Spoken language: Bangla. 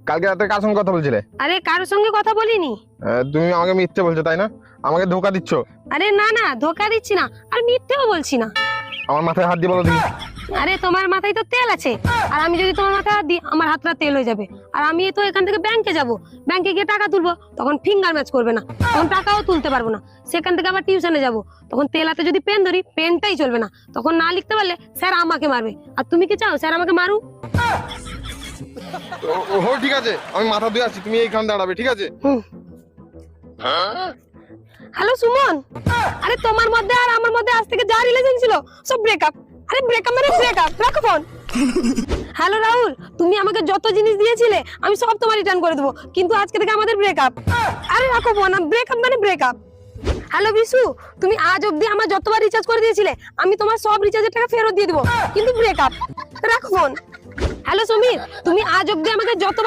কালকে রাতে কার সঙ্গে কথা বলছিলে? আরে কারোর সঙ্গে কথা বলিনি। তুমি আমাকে মিথ্যে বলছো তাই না? আমাকে ধোকা দিচ্ছ। আরে না না, ধোকা দিচ্ছি না, আর মিথ্যেও বলছি না। আমার মাথায় হাত দিয়ে বলো দেখি। আরে তোমার মাথায় তো তেল আছে, আর আমি যদি তোমার মাথায় হাত দিই আমার হাতটা তেল হয়ে যাবে। আর আমি তো এখান থেকে ব্যাংকে যাব, ব্যাংকে গিয়ে টাকা তুলবো, তখন ফিঙ্গার ম্যাচ করবে না, তখন টাকাও তুলতে পারবো না। সেখান থেকে আবার টিউশনে যাব, তখন তেল হাতে যদি পেন ধরি পেনটাই চলবে না, তখন না লিখতে পারলে স্যার আমাকে মারবে। আর তুমি কি চাও স্যার আমাকে মারুক? ও ঠিক আছে, আমি মাথা ধুয়ে আসছি, তুমি এইখানে দাঁড়াবে, ঠিক আছে? হ্যালো সুমন, আরে তোমার মধ্যে আর আমার মধ্যে আজ থেকে যা রিলেশন ছিল সব ব্রেকআপ। আরে ব্রেকআপ মানে ব্রেকআপ, রাখো ফোন। হ্যালো রাহুল, তুমি আমাকে যত জিনিস দিয়েছিলে আমি সব তোমার রিটার্ন করে দেবো, কিন্তু আজকে থেকে আমাদের ব্রেকআপ। আরে রাখো ফোন, ব্রেকআপ মানে ব্রেকআপ। হ্যালো বিশু, তুমি আজ অবধি আমার যতবার রিচার্জ করে দিয়েছিলে আমি তোমার সব রিচার্জের টাকা ফেরত দিয়ে দেবো, কিন্তু ব্রেকআপ, রাখো ফোন। হ্যালো সমীর, তুমি আজ অবধি আমাকে যতবার